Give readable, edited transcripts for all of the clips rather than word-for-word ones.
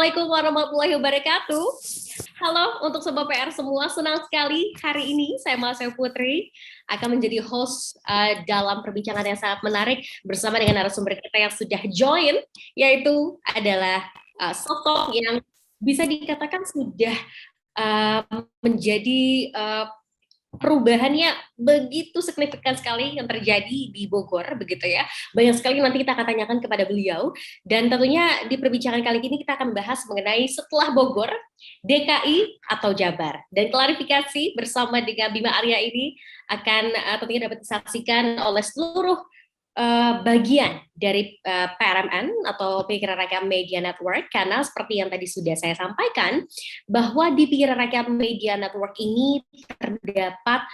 Assalamualaikum warahmatullahi wabarakatuh. Halo untuk Sobat PR semua, senang sekali hari ini saya Masya Putri akan menjadi host dalam perbincangan yang sangat menarik bersama dengan narasumber kita yang sudah join, yaitu adalah sosok yang bisa dikatakan sudah menjadi perubahannya begitu signifikan sekali yang terjadi di Bogor, begitu ya. Banyak sekali nanti kita akan tanyakan kepada beliau. Dan tentunya di perbincangan kali ini kita akan bahas mengenai setelah Bogor, DKI atau Jabar. Dan klarifikasi bersama dengan Bima Arya ini akan tentunya dapat disaksikan oleh seluruh bagian dari PRMN atau Pikiran Rakyat Media Network, karena seperti yang tadi sudah saya sampaikan bahwa di Pikiran Rakyat Media Network ini terdapat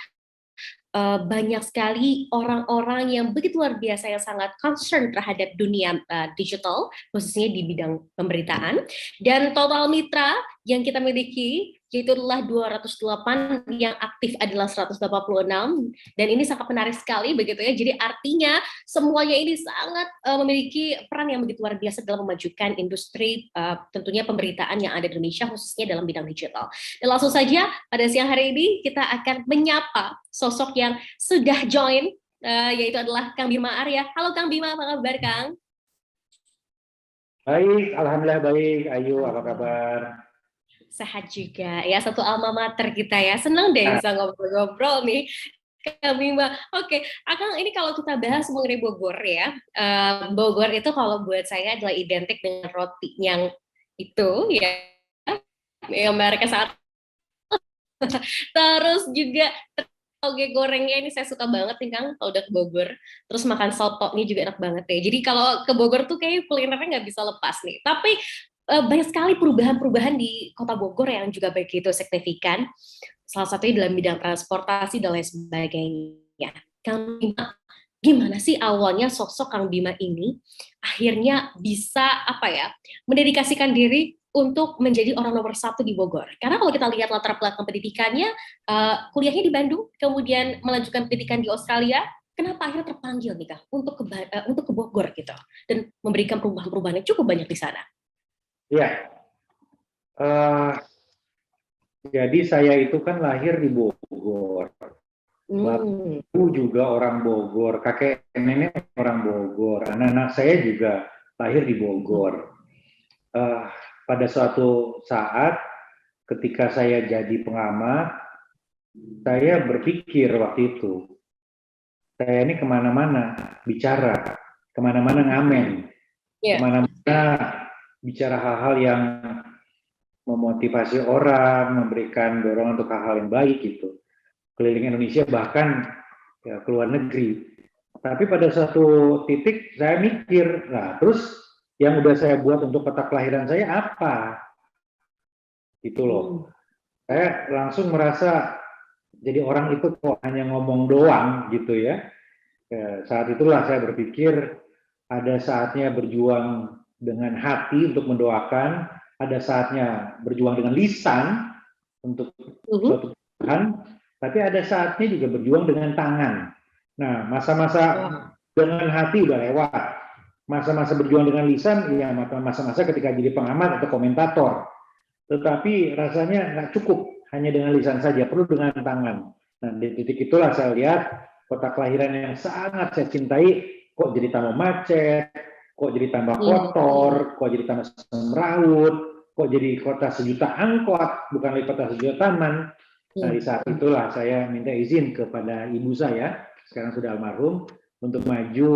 banyak sekali orang-orang yang begitu luar biasa yang sangat concern terhadap dunia digital, khususnya di bidang pemberitaan. Dan total mitra yang kita miliki yaitu adalah 208, yang aktif adalah 186, dan ini sangat menarik sekali begitu ya. Jadi artinya semuanya ini sangat memiliki peran yang begitu luar biasa dalam memajukan industri tentunya pemberitaan yang ada di Indonesia, khususnya dalam bidang digital. Dan langsung saja pada siang hari ini kita akan menyapa sosok yang sudah join, yaitu adalah Kang Bima Arya. Halo Kang Bima, apa kabar Kang? Baik, alhamdulillah baik. Ayu, apa kabar? Sehat juga ya, satu alma mater kita ya. Senang deh bisa ngobrol-ngobrol nih Kang Bima. Oke, Akang, ini kalau kita bahas mengenai Bogor ya, Bogor itu kalau buat saya adalah identik dengan roti yang itu ya, yang mereka saat terus juga toge gorengnya ini saya suka banget nih Kang, kalau udah ke Bogor. Terus makan sotonya juga enak banget ya. Jadi kalau ke Bogor tuh kayak kulinernya nggak bisa lepas nih. Tapi banyak sekali perubahan-perubahan di Kota Bogor yang juga begitu signifikan. Salah satunya dalam bidang transportasi dan lain sebagainya. Kang Bima, gimana sih awalnya sosok Kang Bima ini akhirnya bisa mendedikasikan diri untuk menjadi orang nomor satu di Bogor? Karena kalau kita lihat latar belakang pendidikannya, kuliahnya di Bandung, kemudian melanjutkan pendidikan di Australia. Kenapa akhirnya terpanggil nih Kang untuk ke Bogor gitu dan memberikan perubahan-perubahan yang cukup banyak di sana? Iya, jadi saya itu kan lahir di Bogor. Bapak juga orang Bogor, kakek nenek orang Bogor, anak-anak saya juga lahir di Bogor. Pada suatu saat ketika saya jadi pengamat, saya berpikir waktu itu, saya ini kemana-mana bicara, kemana-mana ngamen, kemana-mana bicara hal-hal yang memotivasi orang, memberikan dorongan untuk hal-hal yang baik gitu. Keliling Indonesia bahkan ya, ke luar negeri. Tapi pada suatu titik saya mikir, nah terus yang udah saya buat untuk kota kelahiran saya apa? Gitu loh. Saya langsung merasa jadi orang itu kok hanya ngomong doang gitu ya. Saat itulah saya berpikir ada saatnya berjuang dengan hati untuk mendoakan, ada saatnya berjuang dengan lisan untuk suatu Tuhan, tapi ada saatnya juga berjuang dengan tangan. Nah, masa-masa dengan hati udah lewat. Masa-masa berjuang dengan lisan, ya masa-masa ketika jadi pengamat atau komentator. Tetapi rasanya nggak cukup hanya dengan lisan saja, perlu dengan tangan. Nah, di titik itulah saya lihat kota kelahiran yang sangat saya cintai, kok jadi tambah macet, kok jadi tambah kotor, kok jadi tambah semrawut, kok jadi kota sejuta angkot, bukan lagi kota sejuta taman. Nah, di saat itulah saya minta izin kepada ibu saya, sekarang sudah almarhum, untuk maju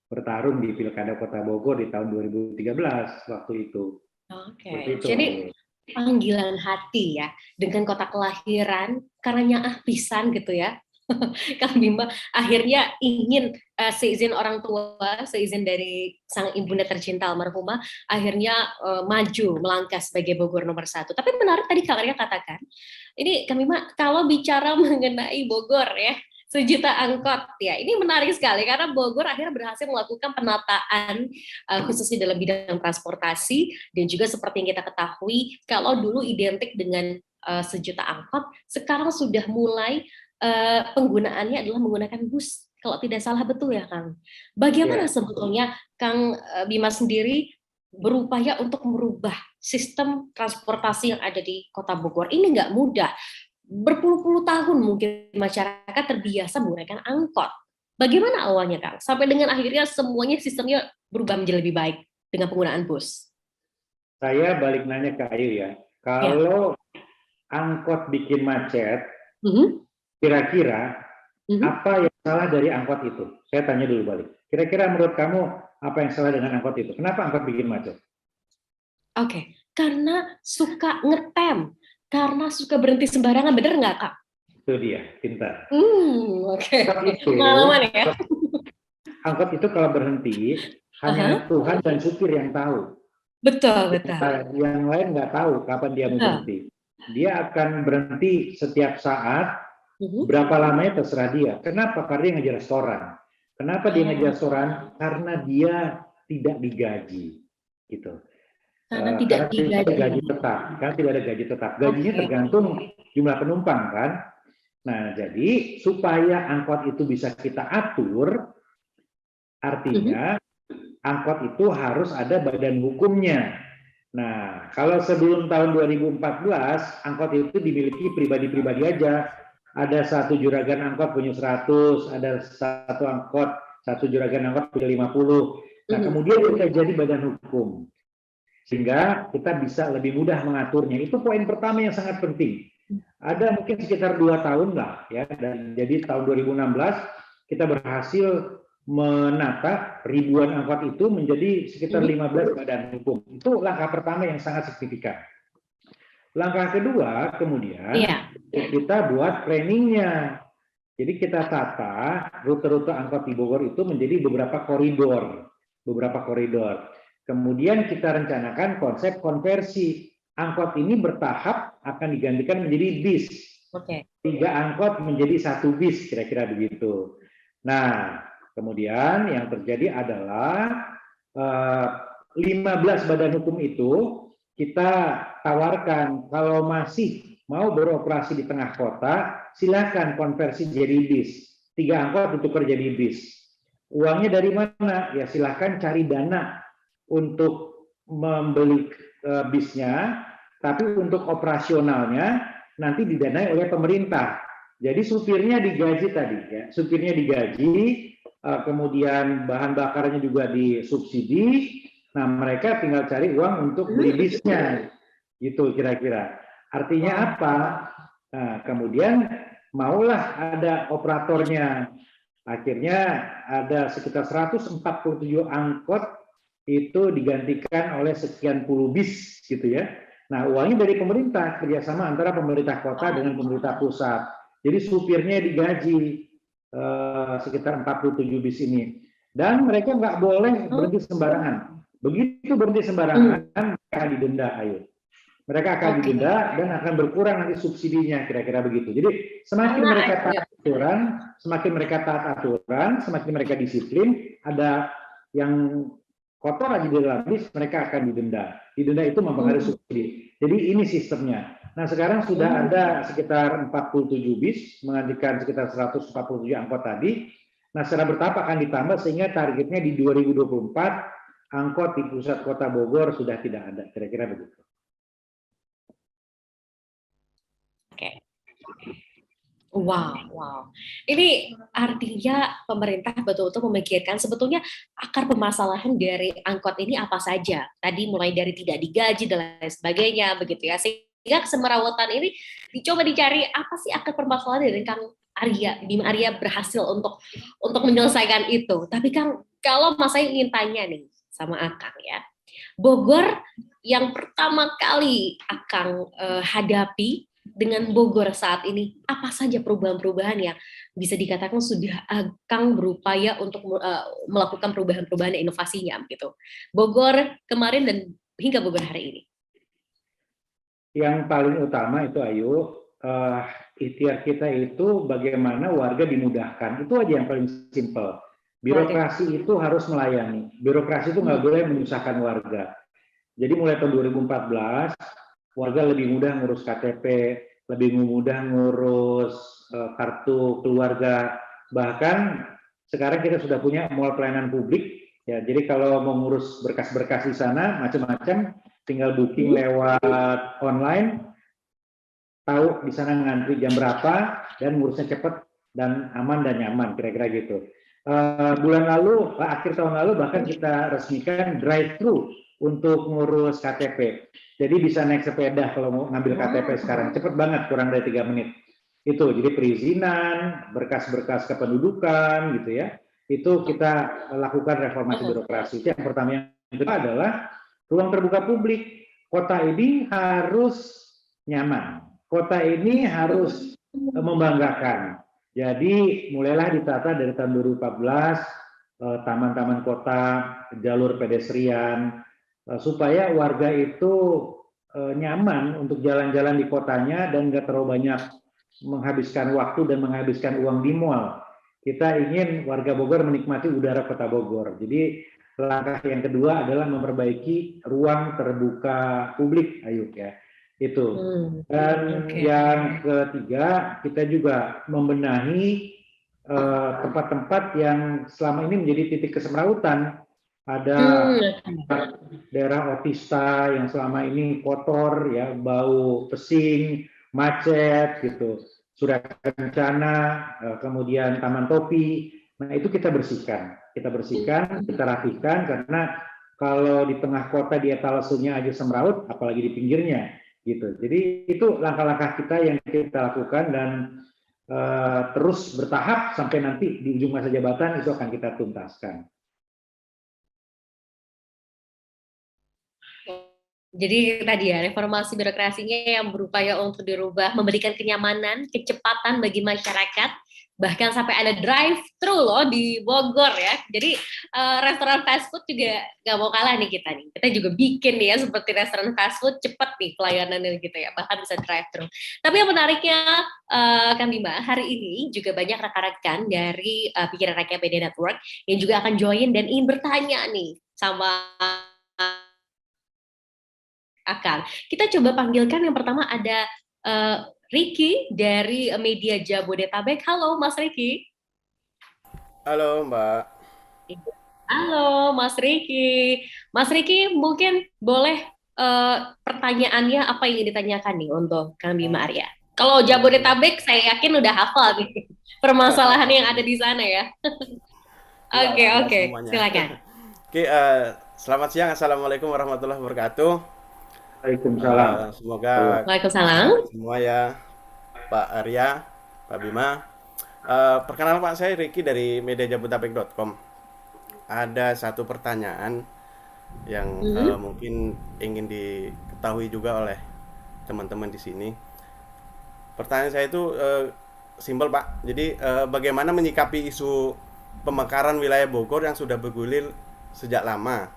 bertarung di Pilkada Kota Bogor di tahun 2013 waktu itu. Oke, jadi panggilan hati ya, dengan kota kelahiran, karena pisan gitu ya. Kang Bima akhirnya ingin seizin orang tua, seizin dari sang ibunda tercinta almarhumah, akhirnya maju melangkah sebagai Bogor nomor satu. Tapi menarik tadi Kang Arya katakan, ini Kang Bima kalau bicara mengenai Bogor ya, sejuta angkot ya, ini menarik sekali karena Bogor akhirnya berhasil melakukan penataan khususnya dalam bidang transportasi, dan juga seperti yang kita ketahui kalau dulu identik dengan sejuta angkot, sekarang sudah mulai penggunaannya adalah menggunakan bus, kalau tidak salah, betul ya Kang? Bagaimana sebetulnya Kang Bima sendiri berupaya untuk merubah sistem transportasi yang ada di Kota Bogor ini nggak mudah. Berpuluh-puluh tahun mungkin masyarakat terbiasa menggunakan angkot. Bagaimana awalnya, Kang? Sampai dengan akhirnya semuanya sistemnya berubah menjadi lebih baik dengan penggunaan bus. Saya balik nanya ke Ayu ya. Ya. Kalau angkot bikin macet, Mhm. kira-kira Mhm. apa yang salah dari angkot itu? Saya tanya dulu balik. Kira-kira menurut kamu apa yang salah dengan angkot itu? Kenapa angkot bikin macet? Oke, karena suka ngetem, karena suka berhenti sembarangan, bener nggak, Kak? Itu dia, pintar. Oke. Angkot itu, Pengalaman ya? angkot itu kalau berhenti hanya Tuhan dan supir yang tahu. Betul, betul. Yang lain nggak tahu kapan dia mau berhenti. Dia akan berhenti setiap saat, berapa lamanya terserah dia. Kenapa? Karena dia ngejar restoran. Kenapa dia ngejar restoran? Karena dia tidak digaji, gitu. Karena tidak Karena tidak ada digaji. gaji tetap. Karena tidak ada gaji tetap. Gajinya tergantung jumlah penumpang kan. Nah, jadi supaya angkot itu bisa kita atur, artinya angkot itu harus ada badan hukumnya. Nah, kalau sebelum tahun 2014, angkot itu dimiliki pribadi-pribadi aja. Ada satu juragan angkot punya 100, ada satu juragan angkot punya 50. Nah, kemudian kita jadi badan hukum. Sehingga kita bisa lebih mudah mengaturnya. Itu poin pertama yang sangat penting. Ada mungkin sekitar 2 tahun lah, ya. Dan jadi tahun 2016 kita berhasil menata ribuan angkot itu menjadi sekitar 15 badan hukum. Itu langkah pertama yang sangat signifikan. Langkah kedua, kemudian kita buat planningnya. Jadi kita tata rute-rute angkot di Bogor itu menjadi beberapa koridor. Kemudian kita rencanakan konsep konversi. Angkot ini bertahap akan digantikan menjadi bis. 3 angkot menjadi 1 bis, kira-kira begitu. Nah, kemudian yang terjadi adalah 15 badan hukum itu kita tawarkan kalau masih mau beroperasi di tengah kota, silakan konversi jadi bis. 3 angkot ditukar jadi bis. Uangnya dari mana? Ya silakan cari dana untuk membeli bisnya, tapi untuk operasionalnya nanti didanai oleh pemerintah. Jadi supirnya digaji tadi, ya. Supirnya digaji, kemudian bahan bakarnya juga disubsidi. Nah, mereka tinggal cari uang untuk beli bisnya, gitu kira-kira. Artinya apa? Nah, kemudian maulah ada operatornya. Akhirnya ada sekitar 147 angkot itu digantikan oleh sekian puluh bis, gitu ya. Nah, uangnya dari pemerintah, kerjasama antara pemerintah kota dengan pemerintah pusat. Jadi supirnya digaji sekitar 47 bis ini. Dan mereka nggak boleh berhenti sembarangan. Begitu berhenti sembarangan, mereka akan didenda, ayo. Mereka akan didenda dan akan berkurang nanti subsidinya, kira-kira begitu. Jadi semakin mereka taat aturan, semakin mereka disiplin, ada yang kotor lagi di dalam bis, mereka akan didenda. Didenda itu mempengaruhi subsidi. Jadi ini sistemnya. Nah, sekarang sudah ada sekitar 47 bis, menggantikan sekitar 147 angkot tadi. Nah, secara bertahap akan ditambah sehingga targetnya di 2024 angkot di pusat kota Bogor sudah tidak ada. Kira-kira begitu. Wow. Ini artinya pemerintah betul-betul memikirkan sebetulnya akar permasalahan dari angkot ini apa saja. Tadi mulai dari tidak digaji dan lain sebagainya, begitu ya. Sehingga kesemerawatan ini dicoba dicari apa sih akar permasalahan dari Kang Arya, Bima Arya berhasil untuk menyelesaikan itu. Tapi Kang, kalau Mas saya ingin tanya nih sama Akang ya, Bogor yang pertama kali Akang hadapi dengan Bogor saat ini, apa saja perubahan-perubahan yang bisa dikatakan sudah Kang berupaya untuk melakukan perubahan-perubahan dan inovasinya gitu. Bogor kemarin dan hingga Bogor hari ini. Yang paling utama itu Ayu, ikhtiar kita itu bagaimana warga dimudahkan. Itu aja yang paling simpel. Birokrasi itu harus melayani. Birokrasi itu nggak boleh menyusahkan warga. Jadi mulai tahun 2014, warga lebih mudah ngurus KTP, lebih mudah ngurus kartu keluarga. Bahkan sekarang kita sudah punya mall pelayanan publik. Ya, jadi kalau mau ngurus berkas-berkas di sana macam-macam, tinggal booking lewat online, tahu di sana ngantri jam berapa, dan ngurusnya cepat dan aman dan nyaman, kira-kira gitu. Bulan lalu, akhir tahun lalu bahkan kita resmikan drive-thru untuk ngurus KTP. Jadi bisa naik sepeda kalau mau ngambil KTP sekarang, cepat banget, kurang dari 3 menit. Itu, jadi perizinan, berkas-berkas kependudukan, gitu ya. Itu kita lakukan reformasi birokrasi. Itu yang pertama. Yang kedua adalah ruang terbuka publik. Kota ini harus nyaman. Kota ini harus membanggakan. Jadi mulailah ditata dari tahun 2014, taman-taman kota, jalur pedestrian, supaya warga itu nyaman untuk jalan-jalan di kotanya dan nggak terlalu banyak menghabiskan waktu dan menghabiskan uang di mall. Kita ingin warga Bogor menikmati udara kota Bogor. Jadi langkah yang kedua adalah memperbaiki ruang terbuka publik, Ayu ya. Itu. Dan yang ketiga, kita juga membenahi tempat-tempat yang selama ini menjadi titik kesemrautan. Ada daerah otista yang selama ini kotor, ya, bau pesing, macet, gitu. Surya Kencana, kemudian Taman Topi. Nah, itu kita bersihkan, kita rapikan, karena kalau di tengah kota di etalasenya aja semraut, apalagi di pinggirnya. Gitu. Jadi itu langkah-langkah kita yang kita lakukan, dan terus bertahap sampai nanti di ujung masa jabatan itu akan kita tuntaskan. Jadi tadi ya, reformasi birokrasinya yang berupaya untuk dirubah, memberikan kenyamanan, kecepatan bagi masyarakat, bahkan sampai ada drive-thru loh di Bogor ya. Jadi restoran fast food juga nggak mau kalah nih kita nih. Kita juga bikin nih ya seperti restoran fast food, cepat nih pelayanannya gitu ya, bahkan bisa drive-thru. Tapi yang menariknya Kang Bima, hari ini juga banyak rekan-rekan dari Pikiran Rakyat Media Network yang juga akan join dan ingin bertanya nih sama akan. Kita coba panggilkan yang pertama ada Ricky dari Media Jabodetabek. Halo Mas Ricky. Halo Mbak. Halo Mas Ricky. Mas Ricky mungkin boleh pertanyaannya apa yang ditanyakan nih untuk Kang Bima Arya. Kalau Jabodetabek saya yakin udah hafal nih permasalahan yang ada di sana ya. Oke, silakan. Oke, selamat siang. Assalamualaikum warahmatullahi wabarakatuh. Waalaikumsalam. Semoga Waalaikumsalam. semua ya, Pak Arya, Pak Bima. Perkenalkan Pak, saya Ricky dari mediajabodetabek.com. Ada satu pertanyaan yang mungkin ingin diketahui juga oleh teman-teman di sini. Pertanyaan saya itu simpel Pak. Jadi bagaimana menyikapi isu pemekaran wilayah Bogor yang sudah bergulir sejak lama?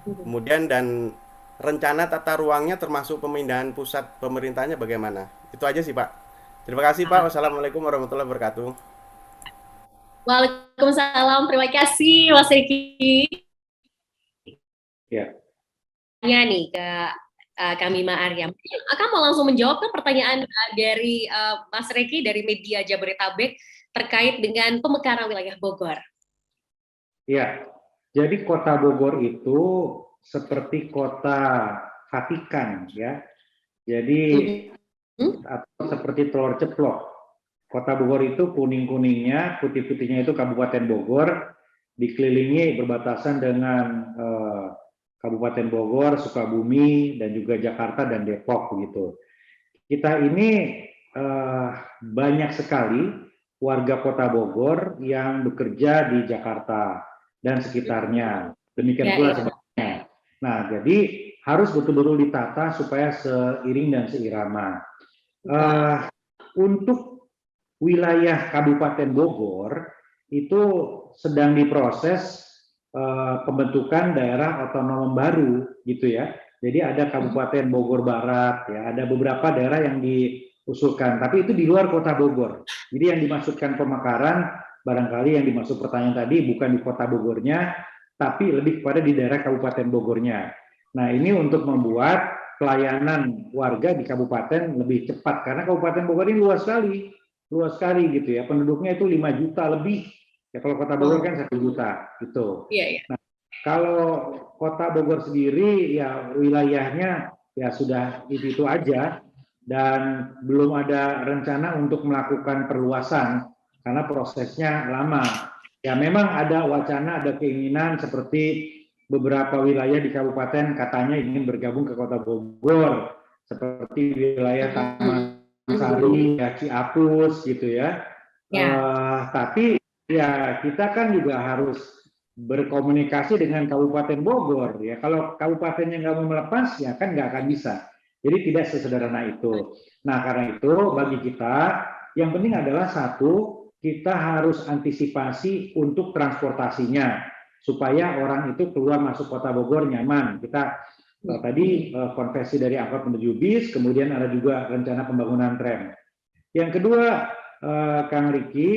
Kemudian dan rencana tata ruangnya termasuk pemindahan pusat pemerintahnya bagaimana? Itu aja sih Pak. Terima kasih Pak. Wassalamualaikum warahmatullahi wabarakatuh. Waalaikumsalam. Terima kasih Mas Ricky. Ya. Ya nih ke Kang Bima Arya. Akan mau langsung menjawab ke pertanyaan dari Mas Ricky dari Media Jabodetabek terkait dengan pemekaran wilayah Bogor. Ya. Jadi kota Bogor itu seperti kota Vatikan, ya. Jadi atau seperti telur ceplok. Kota Bogor itu kuning-kuningnya, putih-putihnya itu Kabupaten Bogor, dikelilingi berbatasan dengan Kabupaten Bogor, Sukabumi, dan juga Jakarta dan Depok begitu. Kita ini banyak sekali warga Kota Bogor yang bekerja di Jakarta dan sekitarnya. Demikian pula sebaliknya. Nah, jadi harus betul-betul ditata supaya seiring dan seirama. Untuk wilayah Kabupaten Bogor itu sedang diproses pembentukan daerah otonom baru, gitu ya. Jadi ada Kabupaten Bogor Barat, ya, ada beberapa daerah yang diusulkan, tapi itu di luar Kota Bogor. Jadi yang dimaksudkan pemekaran, barangkali yang dimaksud pertanyaan tadi bukan di Kota Bogornya, tapi lebih kepada di daerah Kabupaten Bogornya. Nah, ini untuk membuat pelayanan warga di kabupaten lebih cepat, karena Kabupaten Bogor ini luas sekali gitu ya. Penduduknya itu 5 juta lebih. Ya kalau Kota Bogor kan 1 juta gitu. Iya. Nah, Kalau Kota Bogor sendiri ya wilayahnya ya sudah itu aja dan belum ada rencana untuk melakukan perluasan karena prosesnya lama. Ya memang ada wacana, ada keinginan seperti beberapa wilayah di kabupaten katanya ingin bergabung ke Kota Bogor seperti wilayah Taman Sari, ya, Ciapus gitu ya. Tapi ya kita kan juga harus berkomunikasi dengan Kabupaten Bogor ya. Kalau kabupatennya nggak mau melepas ya kan nggak akan bisa. Jadi tidak sesederhana itu. Nah karena itu bagi kita yang penting adalah satu, kita harus antisipasi untuk transportasinya supaya orang itu keluar masuk Kota Bogor nyaman. Kita tadi konversi dari angkot menuju bis, kemudian ada juga rencana pembangunan tram. Yang kedua, Kang Riki,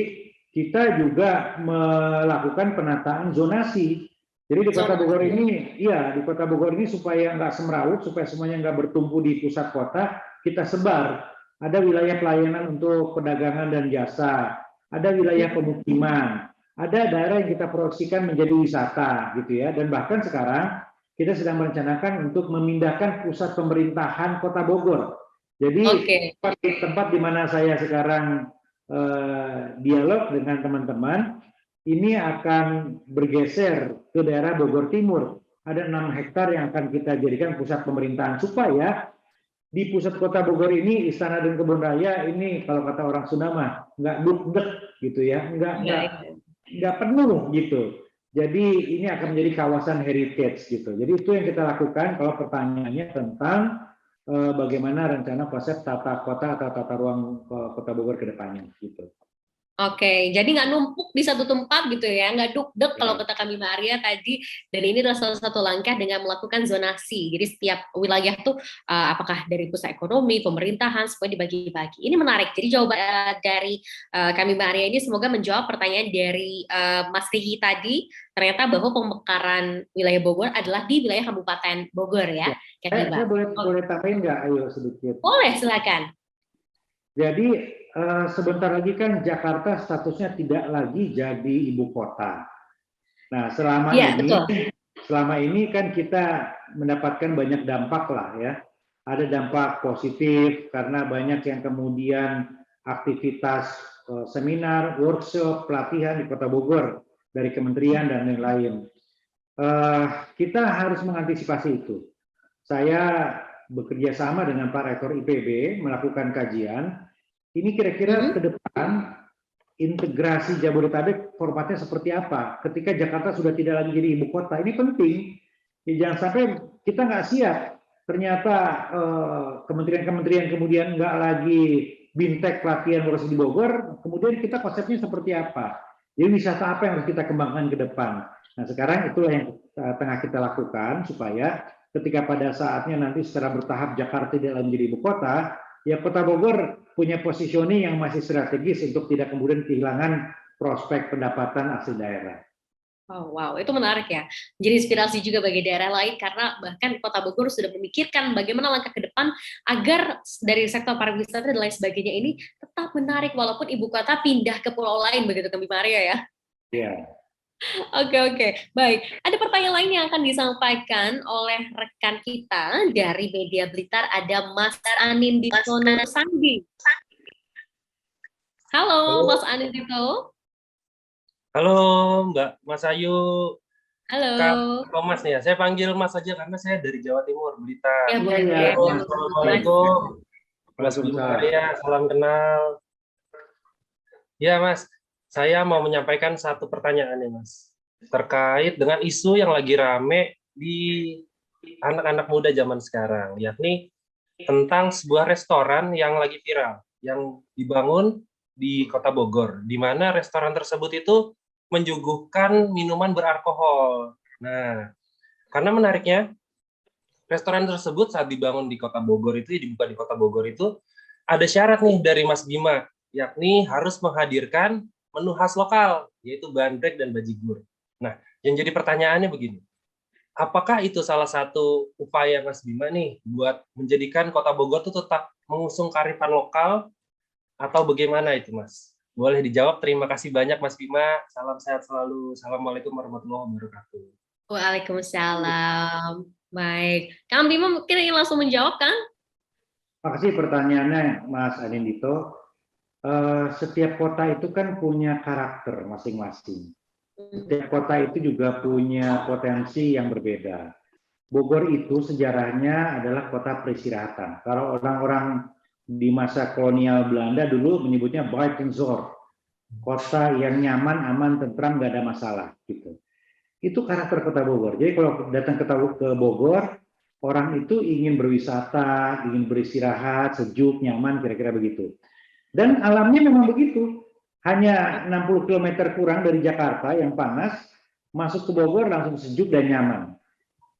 kita juga melakukan penataan zonasi. Jadi di Kota Bogor ini, iya di Kota Bogor ini supaya nggak semrawut, supaya semuanya nggak bertumpu di pusat kota, kita sebar. Ada wilayah pelayanan untuk perdagangan dan jasa, ada wilayah pemukiman, ada daerah yang kita proyeksikan menjadi wisata, gitu ya. Dan bahkan sekarang kita sedang merencanakan untuk memindahkan pusat pemerintahan Kota Bogor. Jadi tempat di mana saya sekarang dialog dengan teman-teman ini akan bergeser ke daerah Bogor Timur. Ada 6 hektar yang akan kita jadikan pusat pemerintahan supaya di pusat Kota Bogor ini Istana dan Kebun Raya ini kalau kata orang Sunda mah nggak duk-dek gitu ya, nggak penuh gitu. Jadi ini akan menjadi kawasan heritage gitu. Jadi itu yang kita lakukan kalau pertanyaannya tentang bagaimana rencana konsep tata kota atau tata ruang Kota Bogor ke depannya gitu. Oke, jadi nggak numpuk di satu tempat gitu ya, nggak duk-dek kalau kata kami Maria tadi. Dan ini adalah salah satu langkah dengan melakukan zonasi. Jadi setiap wilayah tuh apakah dari pusat ekonomi, pemerintahan, semua dibagi-bagi. Ini menarik. Jadi jawaban dari kami Maria ini semoga menjawab pertanyaan dari Mas Riki tadi. Ternyata bahwa pemekaran wilayah Bogor adalah di wilayah Kabupaten Bogor ya. Saya boleh tambahin nggak? Ayo sedikit. Boleh, silakan. Jadi sebentar lagi kan Jakarta statusnya tidak lagi jadi ibu kota. Nah, selama ini kan kita mendapatkan banyak dampak lah ya. Ada dampak positif karena banyak yang kemudian aktivitas seminar, workshop, pelatihan di Kota Bogor dari kementerian dan lain-lain. Kita harus mengantisipasi itu. Saya bekerja sama dengan Pak Rektor IPB melakukan kajian. Ini kira-kira ke depan integrasi Jabodetabek formatnya seperti apa? Ketika Jakarta sudah tidak lagi jadi ibu kota, ini penting. Jangan sampai kita nggak siap. Ternyata kementerian-kementerian kemudian nggak lagi bintek pelatihan di Bogor, kemudian kita konsepnya seperti apa? Jadi wisata apa yang harus kita kembangkan ke depan? Nah sekarang itulah yang tengah kita lakukan supaya ketika pada saatnya nanti secara bertahap Jakarta tidak lagi menjadi ibu kota, ya Kota Bogor punya positioning yang masih strategis untuk tidak kemudian kehilangan prospek pendapatan asli daerah. Oh, wow, itu menarik ya. Jadi inspirasi juga bagi daerah lain karena bahkan Kota Bogor sudah memikirkan bagaimana langkah ke depan agar dari sektor pariwisata dan lain sebagainya ini tetap menarik walaupun ibu kota pindah ke pulau lain begitu Kami Maria ya. Iya. Oke. Baik. Ada pertanyaan lain yang akan disampaikan oleh rekan kita dari Media Blitar, ada Mas Anin Ditono Sandi. Halo, Mas Anin Dito. Halo, Mbak Mas Ayu. Halo. Kak Mas nih ya, saya panggil Mas aja karena saya dari Jawa Timur, Blitar. Ya, boleh. Assalamualaikum. Mas Bima ya, salam kenal. Ya, Mas. Saya mau menyampaikan satu pertanyaan nih, Mas. Terkait dengan isu yang lagi rame di anak-anak muda zaman sekarang, yakni tentang sebuah restoran yang lagi viral, yang dibangun di Kota Bogor, di mana restoran tersebut itu menyuguhkan minuman beralkohol. Nah, karena menariknya, restoran tersebut saat dibangun di Kota Bogor itu, dibuka di Kota Bogor itu, ada syarat nih dari Mas Bima, yakni harus menghadirkan menu khas lokal, yaitu bandrek dan bajigur. Nah, yang jadi pertanyaannya begini, apakah itu salah satu upaya Mas Bima nih buat menjadikan Kota Bogor itu tetap mengusung kearifan lokal, atau bagaimana itu, Mas? Boleh dijawab. Terima kasih banyak, Mas Bima. Salam sehat selalu. Assalamualaikum warahmatullahi wabarakatuh. Waalaikumsalam. Baik. Kang Bima mungkin ingin langsung menjawab, Kang? Makasih pertanyaannya, Mas Anindito. Setiap kota itu kan punya karakter masing-masing. Setiap kota itu juga punya potensi yang berbeda. Bogor itu sejarahnya adalah kota peristirahatan. Kalau orang-orang di masa kolonial Belanda dulu menyebutnya Buitenzorg, kota yang nyaman, aman, tentram, nggak ada masalah. Gitu. Itu karakter kota Bogor. Jadi kalau datang ke Bogor, orang itu ingin berwisata, ingin beristirahat, sejuk, nyaman, kira-kira begitu. Dan alamnya memang begitu. Hanya 60 km kurang dari Jakarta yang panas, masuk ke Bogor langsung sejuk dan nyaman.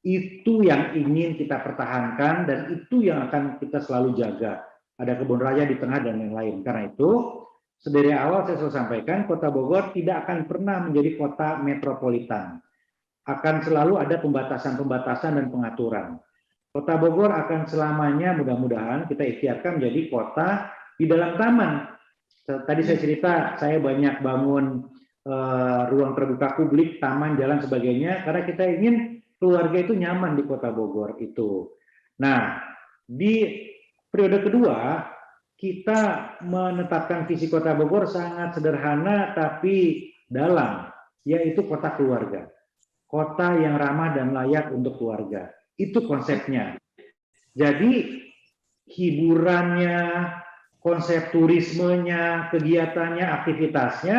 Itu yang ingin kita pertahankan dan itu yang akan kita selalu jaga. Ada kebun raya di tengah dan lain-lain. Karena itu, sedari awal saya selalu sampaikan, kota Bogor tidak akan pernah menjadi kota metropolitan. Akan selalu ada pembatasan-pembatasan dan pengaturan. Kota Bogor akan selamanya mudah-mudahan kita ikhtiarkan menjadi kota di dalam taman. Tadi saya cerita, saya banyak bangun ruang terbuka publik, taman, jalan, sebagainya, karena kita ingin keluarga itu nyaman di kota Bogor itu. Nah, di periode kedua, kita menetapkan visi kota Bogor sangat sederhana tapi dalam, yaitu kota keluarga. Kota yang ramah dan layak untuk keluarga. Itu konsepnya. Jadi hiburannya, konsep turismenya, kegiatannya, aktivitasnya,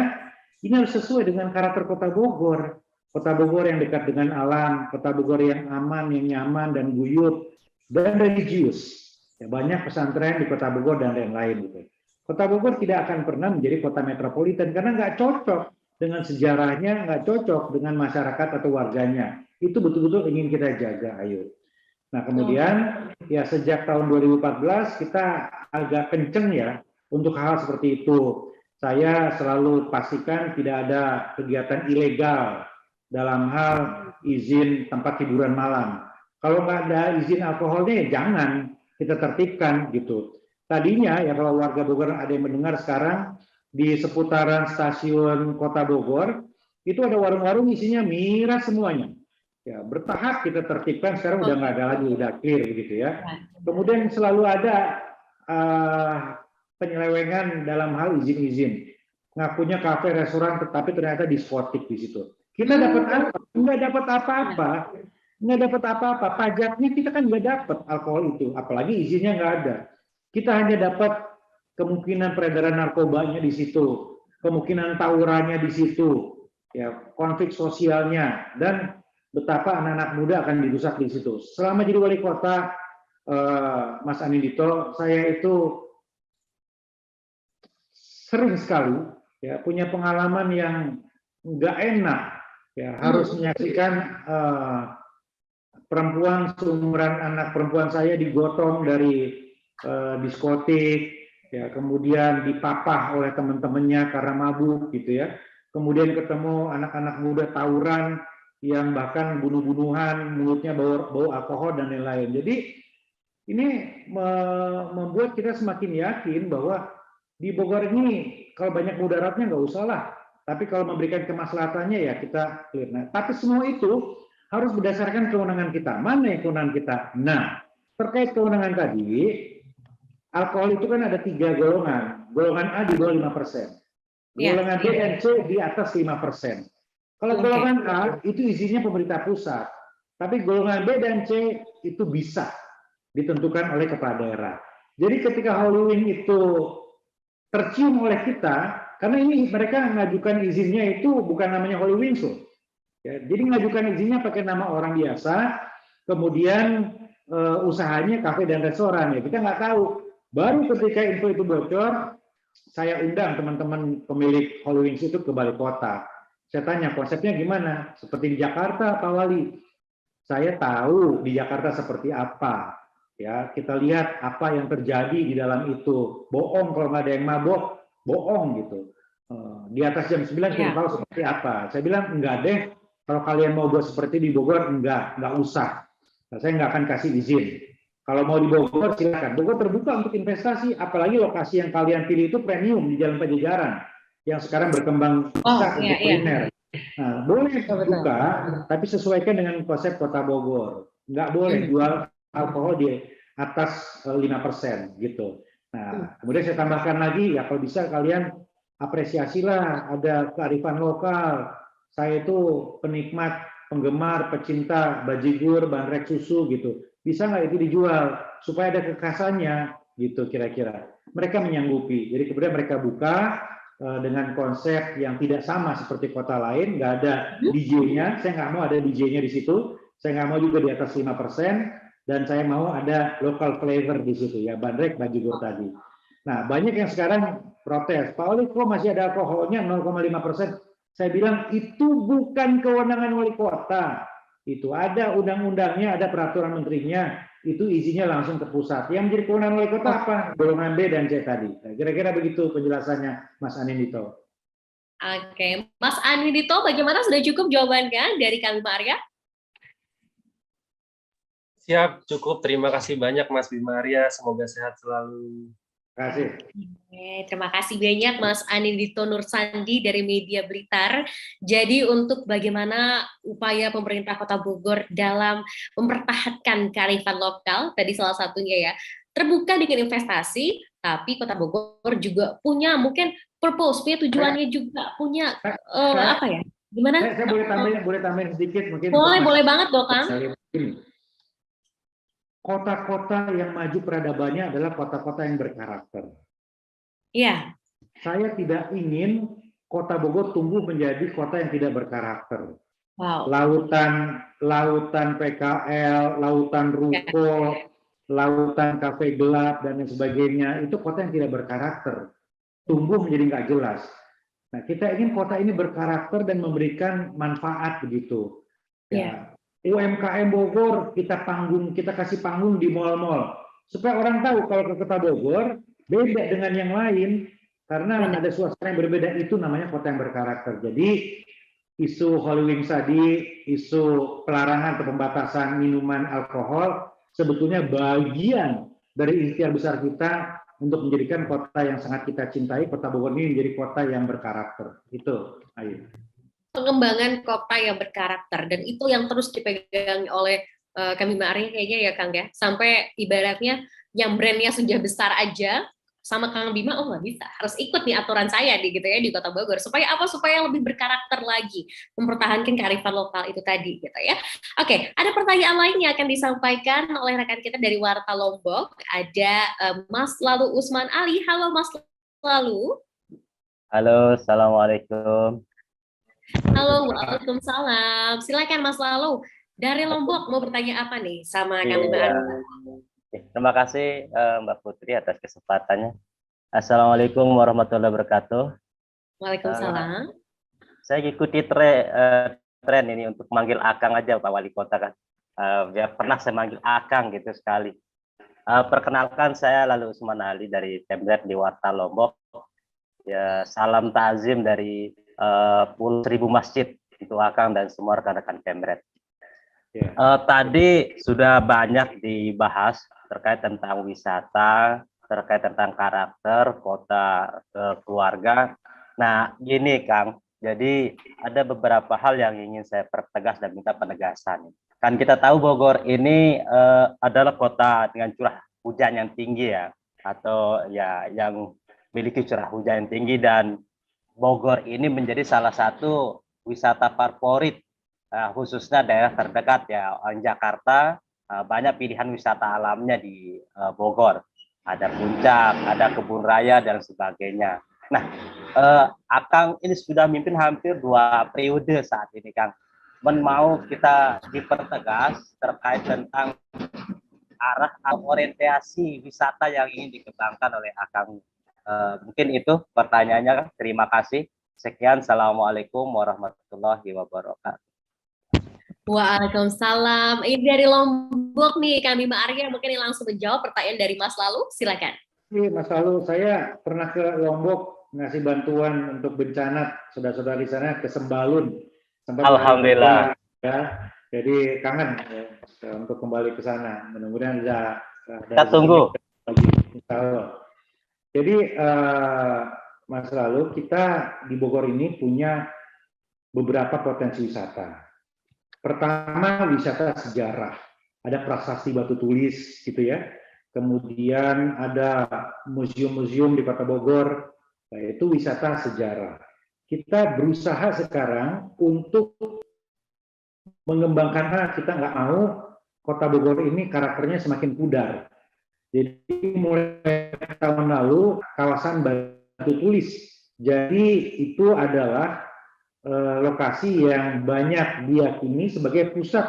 ini harus sesuai dengan karakter kota Bogor. Kota Bogor yang dekat dengan alam, kota Bogor yang aman, yang nyaman, dan guyup, dan religius. Ya, banyak pesantren di kota Bogor dan lain-lain. Gitu. Kota Bogor tidak akan pernah menjadi kota metropolitan karena nggak cocok dengan sejarahnya, nggak cocok dengan masyarakat atau warganya. Itu betul-betul ingin kita jaga, ayo. Nah kemudian ya sejak tahun 2014 kita agak kenceng ya untuk hal seperti itu. Saya selalu pastikan tidak ada kegiatan ilegal dalam hal izin tempat hiburan malam. Kalau nggak ada izin alkoholnya ya jangan kita tertibkan gitu. Tadinya ya kalau warga Bogor ada yang mendengar sekarang di seputaran stasiun Kota Bogor itu ada warung-warung isinya miras semuanya. Ya, bertahap kita tertibkan, sekarang udah nggak ada lagi, udah clear begitu ya. Kemudian selalu ada penyelewengan dalam hal izin-izin. Ngakunya kafe, restoran, tetapi ternyata diskotik di situ. Kita dapat apa? Nggak dapat apa-apa. Nggak dapat apa-apa. Pajaknya kita kan nggak dapat alkohol itu, apalagi izinnya nggak ada. Kita hanya dapat kemungkinan peredaran narkobanya di situ, kemungkinan tawurannya di situ, ya konflik sosialnya, dan betapa anak-anak muda akan dirusak di situ. Selama jadi wali kota, Mas Anindito, saya itu sering sekali ya punya pengalaman yang nggak enak, ya harus menyaksikan perempuan seumuran anak perempuan saya digotong dari diskotik, ya kemudian dipapah oleh teman-temannya karena mabuk gitu ya. Kemudian ketemu anak-anak muda tawuran yang bahkan bunuh-bunuhan, mulutnya bau alkohol dan lain-lain. Jadi ini membuat kita semakin yakin bahwa di Bogor ini kalau banyak mudaratnya nggak usah lah. Tapi kalau memberikan kemaslahatannya ya kita clear. Nah, tapi semua itu harus berdasarkan kewenangan kita. Mana yang kewenangan kita? Nah, terkait kewenangan tadi, alkohol itu kan ada 3 golongan. Golongan A di bawah 5%. Golongan B dan C di atas 5%. Kalau golongan A itu izinnya pemerintah pusat, tapi golongan B dan C itu bisa ditentukan oleh kepala daerah. Jadi ketika Halloween itu tercium oleh kita, karena ini mereka mengajukan izinnya itu bukan namanya Halloween Show. Ya, jadi mengajukan izinnya pakai nama orang biasa, kemudian usahanya kafe dan restoran. Ya kita nggak tahu. Baru ketika info itu bocor, saya undang teman-teman pemilik Halloween Show itu ke balai kota. Saya tanya konsepnya gimana? Seperti di Jakarta, Pak Wali. Saya tahu di Jakarta seperti apa. Ya, kita lihat apa yang terjadi di dalam itu. Bohong kalau nggak ada yang mabok, bohong gitu. Di atas jam 9 kita tahu seperti apa. Saya bilang enggak deh. Kalau kalian mau buat seperti di Bogor, enggak usah. Nah, saya nggak akan kasih izin. Kalau mau di Bogor silakan. Bogor terbuka untuk investasi, apalagi lokasi yang kalian pilih itu premium di Jalan Pajajaran yang sekarang berkembang pesat untuk kuliner. Nah, boleh Betul, betul. buka, tapi sesuaikan dengan konsep Kota Bogor. Nggak boleh jual alkohol di atas 5% gitu. Nah, kemudian saya tambahkan lagi, ya kalau bisa kalian apresiasilah ada kearifan lokal. Saya itu penikmat, penggemar, pecinta bajigur, bandrek susu gitu. Bisa nggak itu dijual supaya ada kekhasannya gitu kira-kira. Mereka menyanggupi. Jadi kemudian mereka buka dengan konsep yang tidak sama seperti kota lain, nggak ada DJ-nya, saya nggak mau ada DJ-nya di situ, saya nggak mau juga di atas 5%, dan saya mau ada local flavor di situ, ya bandrek bajigur tadi. Nah, banyak yang sekarang protes, Pak Oli kok masih ada alkoholnya 0,5%? Saya bilang itu bukan kewenangan wali kota, itu ada undang-undangnya, ada peraturan menterinya, itu izinnya langsung ke pusat. Yang menjadi kewenangan wali kota apa? Golongan B dan C tadi. Nah, kira-kira begitu penjelasannya, Mas Anindito. Oke, Mas Anindito, bagaimana, sudah cukup jawabannya dari kami Pak Arya? Siap, cukup. Terima kasih banyak Mas Bima Arya. Semoga sehat selalu. Terima kasih. Terima kasih banyak Mas Anindito Nursandi dari Media Blitar. Jadi untuk bagaimana upaya pemerintah Kota Bogor dalam mempertahankan kearifan lokal, tadi salah satunya ya, terbuka dengan investasi, tapi Kota Bogor juga punya mungkin purpose, punya tujuannya juga, punya apa ya? Gimana? Saya boleh tambahin sedikit mungkin. Boleh banget dong, Kang. Kota-kota yang maju peradabannya adalah kota-kota yang berkarakter. Iya. Saya tidak ingin Kota Bogor tumbuh menjadi kota yang tidak berkarakter. Wow. Lautan PKL, lautan ruko, lautan kafe gelap dan lain sebagainya, itu kota yang tidak berkarakter. Tumbuh menjadi nggak jelas. Nah, kita ingin kota ini berkarakter dan memberikan manfaat begitu. Ya. UMKM Bogor kita kasih panggung di mal-mal supaya orang tahu kalau ke Kota Bogor beda dengan yang lain karena ada suasana yang berbeda, itu namanya kota yang berkarakter. Jadi isu Holy Wings tadi, isu pelarangan atau pembatasan minuman alkohol sebetulnya bagian dari ikhtiar besar kita untuk menjadikan kota yang sangat kita cintai, Kota Bogor ini menjadi kota yang berkarakter. Itu, ayo. Pengembangan kota yang berkarakter, dan itu yang terus dipegang oleh kami Mbak Arya kayaknya ya Kang ya, sampai ibaratnya yang brandnya sudah besar aja sama Kang Bima, oh nggak bisa, harus ikut nih aturan saya di gitu ya di Kota Bogor, supaya apa? Supaya lebih berkarakter lagi, mempertahankan kearifan lokal itu tadi gitu ya. Oke, ada pertanyaan lain yang akan disampaikan oleh rekan kita dari Warta Lombok, ada Mas Lalu Usman Ali. Halo Mas Lalu. Halo, assalamualaikum. Halo, waalaikumsalam. Silakan Mas Lalu. Dari Lombok mau bertanya apa nih sama kami Mbak Arya? Terima kasih Mbak Putri atas kesempatannya. Assalamualaikum warahmatullahi wabarakatuh. Waalaikumsalam. Saya ikuti tren ini untuk manggil Akang aja Pak Wali Kota kan. Ya pernah saya manggil Akang gitu sekali. Perkenalkan, saya Lalu Usman Ali dari Pemret di Warta Lombok. Ya, salam takzim dari puluh ribu masjid untuk Akang dan semua rekan-rekan Pemret. Tadi sudah banyak dibahas terkait tentang wisata, terkait tentang karakter kota keluarga. Nah, gini Kang, jadi ada beberapa hal yang ingin saya pertegas dan minta penegasan. Kan kita tahu Bogor ini adalah kota dengan curah hujan yang tinggi ya, atau ya yang memiliki curah hujan yang tinggi, dan Bogor ini menjadi salah satu wisata favorit khususnya daerah terdekat ya, Jakarta. Banyak pilihan wisata alamnya di Bogor, ada puncak, ada kebun raya dan sebagainya. Nah, Akang ini sudah memimpin hampir 2 periode saat ini Kang. Mau kita dipertegas terkait tentang arah orientasi wisata yang ingin dikembangkan oleh Akang. Mungkin itu pertanyaannya Kang. Terima kasih. Sekian, assalamualaikum warahmatullahi wabarakatuh. Waalaikumsalam. Ini dari Lombok nih, kami Mbak Arya mungkin langsung menjawab pertanyaan dari Mas Lalu. Silakan. Mas Lalu, saya pernah ke Lombok ngasih bantuan untuk bencana saudara-saudara di sana ke Sembalun. Alhamdulillah. Ya, jadi kangen ya, untuk kembali ke sana. Mudah-mudahan ada kita tunggu. Jadi Mas Lalu, kita di Bogor ini punya beberapa potensi wisata. Pertama, wisata sejarah. Ada prasasti batu tulis gitu ya. Kemudian ada museum-museum di Kota Bogor, yaitu wisata sejarah. Kita berusaha sekarang untuk mengembangkan, kita nggak mau Kota Bogor ini karakternya semakin pudar. Jadi mulai tahun lalu kawasan batu tulis. Jadi itu adalah lokasi yang banyak diyakini sebagai pusat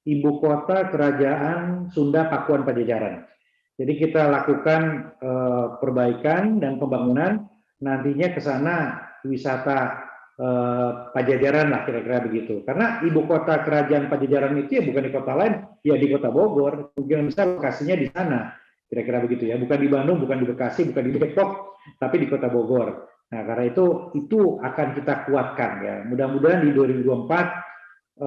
ibu kota kerajaan Sunda Pakuan Pajajaran. Jadi kita lakukan perbaikan dan pembangunan, nantinya ke sana wisata Pajajaran lah kira-kira begitu. Karena ibu kota kerajaan Pajajaran itu ya bukan di kota lain, ya di Kota Bogor. Mungkin bisa lokasinya di sana, kira-kira begitu ya. Bukan di Bandung, bukan di Bekasi, bukan di Depok, tapi di Kota Bogor. Nah, karena itu akan kita kuatkan ya. Mudah-mudahan di 2024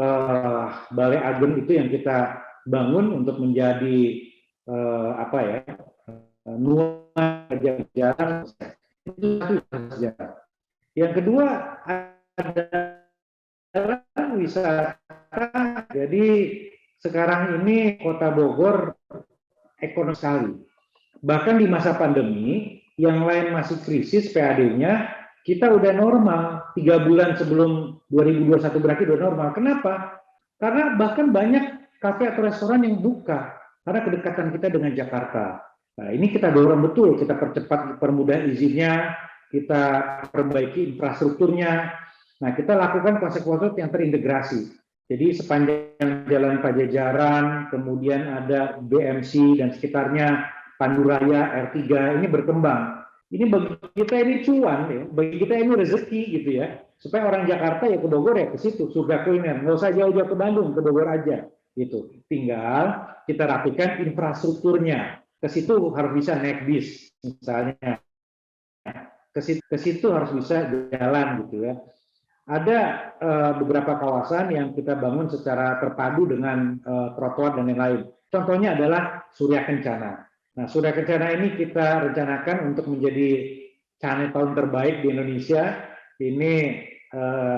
Balai Ageng itu yang kita bangun untuk menjadi nuansa jalan itu sejarah. Yang kedua adalah wisata. Jadi sekarang ini Kota Bogor ekonomi sekali. Bahkan di masa pandemi, yang lain masih krisis PAD-nya, kita udah normal. 3 bulan sebelum 2021 berakhir udah normal. Kenapa? Karena bahkan banyak kafe atau restoran yang buka karena kedekatan kita dengan Jakarta. Nah, ini kita dorong betul, kita percepat, permudah izinnya, kita perbaiki infrastrukturnya. Nah, kita lakukan konsep-konsep yang terintegrasi. Jadi sepanjang Jalan Pajajaran, kemudian ada BMC dan sekitarnya, Pandu Raya, R3, ini berkembang. Ini bagi kita ini cuan, ya. Bagi kita ini rezeki gitu ya. Supaya orang Jakarta ya ke Bogor ya ke situ, surga kuliner. Nggak usah jauh-jauh ke Bandung, ke Bogor aja. Gitu. Tinggal kita rapikan infrastrukturnya. Ke situ harus bisa naik bis, misalnya. Ke situ harus bisa jalan gitu ya. Ada beberapa kawasan yang kita bangun secara terpadu dengan trotoar dan lain-lain. Contohnya adalah Surya Kencana. Nah, Surya Kencana ini kita rencanakan untuk menjadi channel tahun terbaik di Indonesia. Ini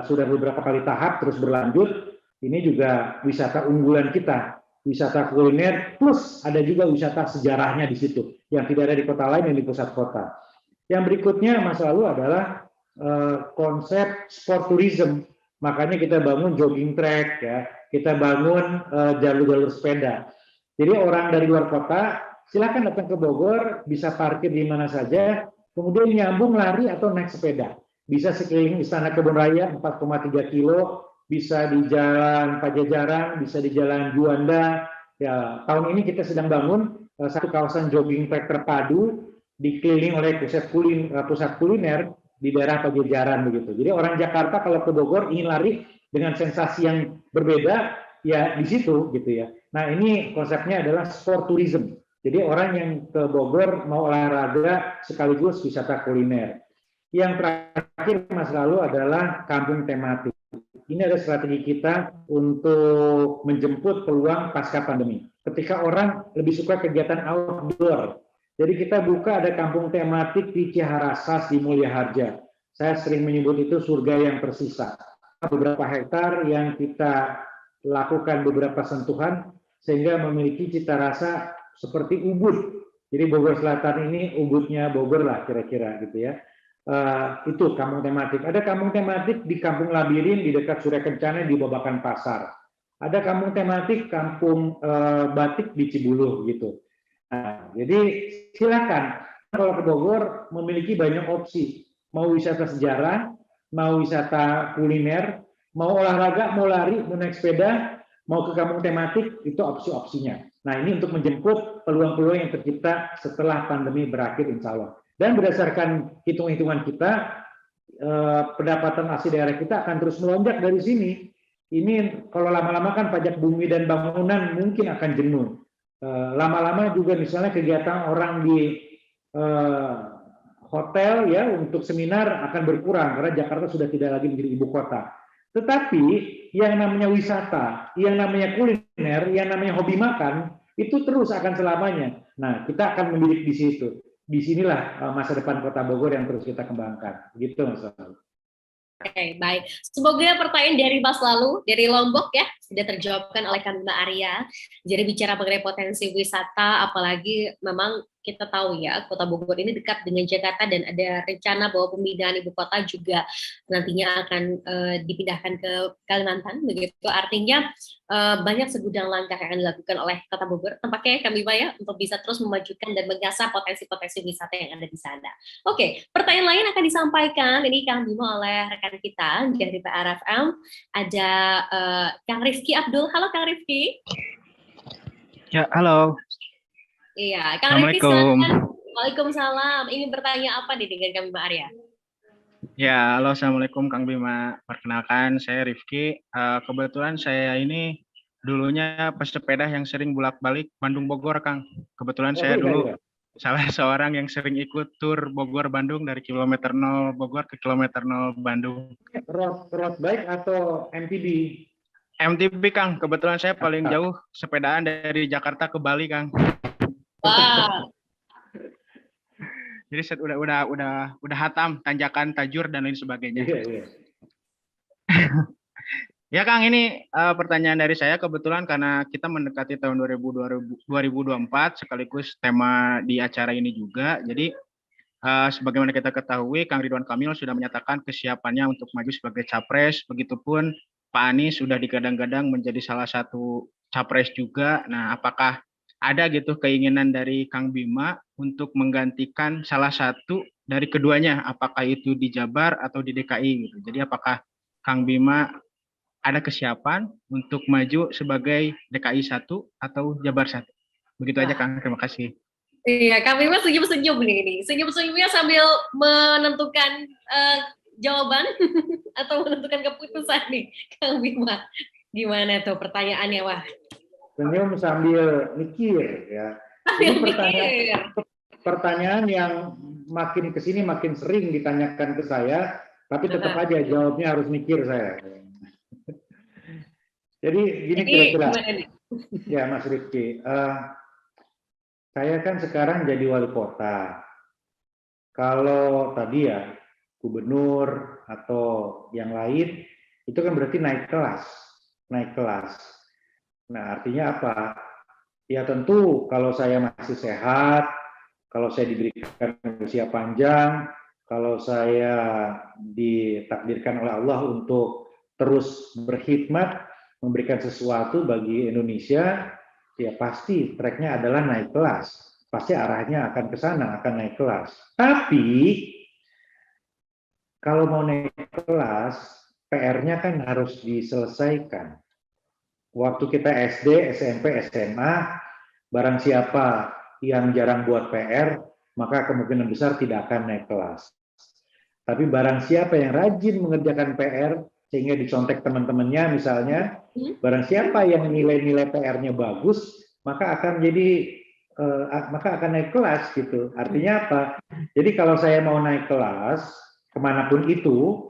sudah beberapa kali tahap terus berlanjut. Ini juga wisata unggulan kita, wisata kuliner plus ada juga wisata sejarahnya di situ yang tidak ada di kota lain yang di pusat kota. Yang berikutnya masa lalu adalah konsep sport tourism. Makanya kita bangun jogging track ya, kita bangun jalur-jalur sepeda. Jadi orang dari luar kota silakan datang ke Bogor, bisa parkir di mana saja, kemudian nyambung lari atau naik sepeda. Bisa sekeliling Istana Kebun Raya 4,3 kilo, bisa di Jalan Pajajaran, bisa di Jalan Juanda. Ya, tahun ini kita sedang bangun satu kawasan jogging track terpadu dikeliling oleh pusat kuliner di daerah Pajajaran begitu. Jadi orang Jakarta kalau ke Bogor ingin lari dengan sensasi yang berbeda, ya di situ gitu ya. Nah, ini konsepnya adalah sport tourism. Jadi orang yang ke Bogor mau olahraga sekaligus wisata kuliner. Yang terakhir mas lalu adalah kampung tematik. Ini ada strategi kita untuk menjemput peluang pasca pandemi. Ketika orang lebih suka kegiatan outdoor. Jadi kita buka ada kampung tematik di Ciharasas di Mulia Harja. Saya sering menyebut itu surga yang tersisa. Beberapa hektar yang kita lakukan beberapa sentuhan sehingga memiliki cita rasa seperti Ubud. Jadi Bogor Selatan ini Ubudnya Bogor lah kira-kira gitu ya. Itu kampung tematik. Ada kampung tematik di Kampung Labirin di dekat Surya Kencana di Babakan Pasar. Ada kampung tematik kampung batik di Cibuluh gitu. Nah, jadi silakan kalau ke Bogor memiliki banyak opsi. Mau wisata sejarah, mau wisata kuliner, mau olahraga, mau lari, mau naik sepeda, mau ke kampung tematik, itu opsi-opsinya. Nah, ini untuk menjemput peluang-peluang yang tercipta setelah pandemi berakhir insya Allah. Dan berdasarkan hitung-hitungan kita, pendapatan asli daerah kita akan terus melonjak dari sini. Ini kalau lama-lama kan pajak bumi dan bangunan mungkin akan jenuh. Lama-lama juga misalnya kegiatan orang di hotel ya untuk seminar akan berkurang karena Jakarta sudah tidak lagi menjadi ibu kota. Tetapi yang namanya wisata, yang namanya kuliner, yang namanya hobi makan itu terus akan selamanya. Nah, kita akan membidik di situ. Disinilah masa depan Kota Bogor yang terus kita kembangkan. Gitu Mas. Oke, baik. Semoga pertanyaan dari Mas Lalu, dari Lombok ya, sudah terjawabkan oleh Kang Bima Arya. Jadi bicara mengenai potensi wisata, apalagi memang kita tahu ya, Kota Bogor ini dekat dengan Jakarta dan ada rencana bahwa pemindahan ibu kota juga nantinya akan dipindahkan ke Kalimantan, begitu. Artinya banyak segudang langkah yang akan dilakukan oleh Kota Bogor, tampaknya Kang Bima ya, untuk bisa terus memajukan dan mengasah potensi-potensi wisata yang ada di sana. Oke, pertanyaan lain akan disampaikan ini Kang Bima oleh rekan kita dari PRFM. Ada Kang Rifki Abdul. Halo Kang Rifki. Ya, halo. Iya, Kang Rifki Assalamualaikum. silakan. Waalaikumsalam. Ini bertanya apa nih dengan Kang Bima Arya? Ya, halo, Assalamualaikum Kang Bima. Perkenalkan, saya Rifki. Kebetulan saya ini dulunya pesepeda yang sering bolak-balik Bandung Bogor, Kang. Kebetulan saya dulu salah seorang yang sering ikut tur Bogor Bandung dari kilometer 0 Bogor ke kilometer 0 Bandung. Road bike atau MTB? MTB, Kang. Kebetulan saya paling jauh sepedaan dari Jakarta ke Bali, Kang. Wah. Jadi saya udah hatam tanjakan, tajur dan lain sebagainya. Iya. Ya Kang, ini pertanyaan dari saya kebetulan karena kita mendekati tahun 2024 sekaligus tema di acara ini juga. Jadi sebagaimana kita ketahui, Kang Ridwan Kamil sudah menyatakan kesiapannya untuk maju sebagai capres. Begitupun Pak Anies sudah digadang-gadang menjadi salah satu capres juga. Nah, apakah ada gitu keinginan dari Kang Bima untuk menggantikan salah satu dari keduanya, apakah itu di Jabar atau di DKI gitu. Jadi apakah Kang Bima ada kesiapan untuk maju sebagai DKI 1 atau Jabar 1? Begitu aja Kang, terima kasih. Iya, Kang Bima senyum-senyum nih ini. Senyum-senyumnya sambil menentukan jawaban atau menentukan keputusan nih, Kang Bima. Gimana tuh pertanyaannya, wah? Senyum sambil mikir ya. Ini pertanyaan yang makin kesini makin sering ditanyakan ke saya, tapi tetap aja jawabnya harus mikir saya. Jadi gini kira-kira. Ya Mas Rifki, saya kan sekarang jadi wali kota. Kalau tadi ya gubernur atau yang lain, itu kan berarti naik kelas. Nah, artinya apa? Ya tentu kalau saya masih sehat, kalau saya diberikan usia panjang, kalau saya ditakdirkan oleh Allah untuk terus berkhidmat, memberikan sesuatu bagi Indonesia, ya pasti tracknya adalah naik kelas. Pasti arahnya akan ke sana, akan naik kelas. Tapi, kalau mau naik kelas, PR-nya kan harus diselesaikan. Waktu kita SD, SMP, SMA, barang siapa yang jarang buat PR, maka kemungkinan besar tidak akan naik kelas. Tapi barang siapa yang rajin mengerjakan PR, sehingga dicontek teman-temannya misalnya, barang siapa yang nilai-nilai PR-nya bagus, maka akan naik kelas gitu. Artinya apa? Jadi kalau saya mau naik kelas, kemanapun itu,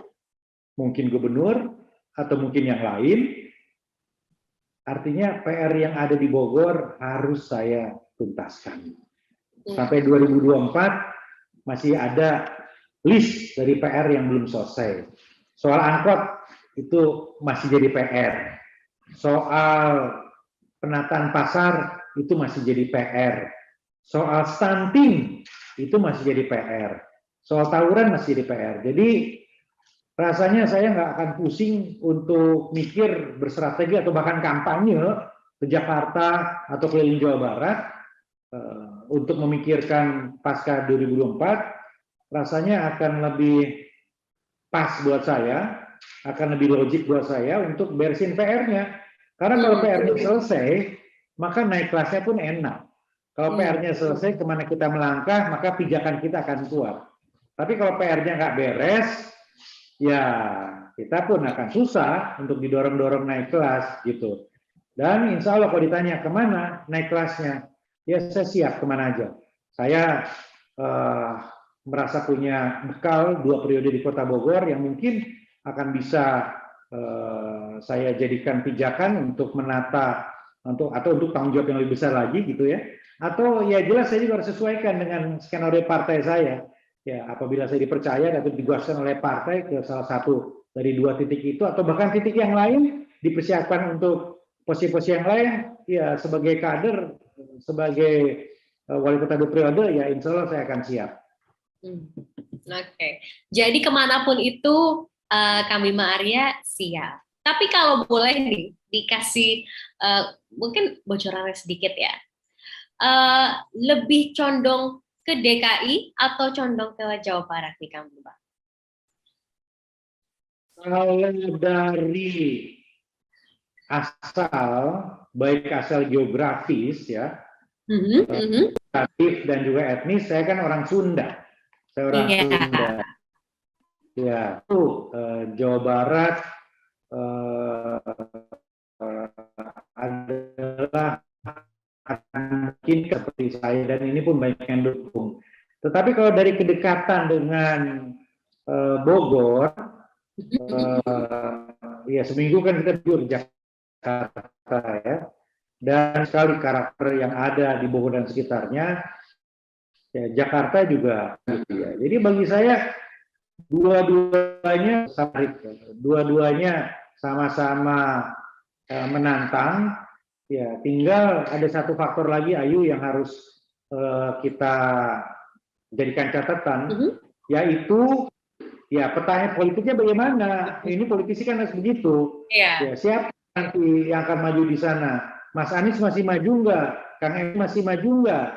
mungkin gubernur atau mungkin yang lain, artinya PR yang ada di Bogor harus saya tuntaskan. Sampai 2024 masih ada list dari PR yang belum selesai. Soal angkot itu masih jadi PR. Soal penataan pasar itu masih jadi PR. Soal stunting itu masih jadi PR. Soal tawuran masih jadi PR. Jadi rasanya saya nggak akan pusing untuk mikir berstrategi atau bahkan kampanye ke Jakarta atau keliling Jawa Barat untuk memikirkan pasca 2024. Rasanya akan lebih pas buat saya, akan lebih logik buat saya untuk beresin PR-nya. Karena kalau PR-nya selesai, maka naik kelasnya pun enak. Kalau PR-nya selesai, kemana kita melangkah, maka pijakan kita akan kuat. Tapi kalau PR-nya nggak beres, ya kita pun akan susah untuk didorong-dorong naik kelas gitu. Dan insya Allah kalau ditanya kemana naik kelasnya, ya saya siap kemana aja. Saya merasa punya bekal 2 periode di Kota Bogor yang mungkin akan bisa saya jadikan pijakan untuk menata atau untuk tanggung jawab yang lebih besar lagi gitu ya. Atau ya jelas saya juga harus sesuaikan dengan skenario partai saya. Ya, apabila saya dipercaya atau ditugaskan oleh partai ke salah satu dari 2 titik itu, atau bahkan titik yang lain dipersiapkan untuk posisi-posisi yang lain, ya sebagai kader, sebagai wali kota 2 periode, ya insya Allah saya akan siap. Oke. Jadi kemanapun itu Kang Bima Arya siap. Tapi kalau boleh nih dikasih mungkin bocoran sedikit ya, lebih condong ke DKI atau condong ke Jawa Barat nih Kang Bima? Kalau dari asal, baik asal geografis ya, geografis dan juga etnis, saya kan orang Sunda. Saya orang Sunda. Ya, itu Jawa Barat adalah mungkin seperti saya, dan ini pun banyak yang dukung. Tetapi kalau dari kedekatan dengan Bogor, ya seminggu kan kita tidur Jakarta ya, dan sekali karakter yang ada di Bogor dan sekitarnya, ya Jakarta juga gitu ya. Jadi bagi saya dua-duanya sama-sama menantang. Ya, tinggal ada satu faktor lagi Ayu yang harus kita jadikan catatan, yaitu ya petanya politiknya bagaimana. Ini politisi kan harus begitu. Ya, siapa nanti yang akan maju di sana? Mas Anies masih maju nggak? Kang Emil masih maju nggak?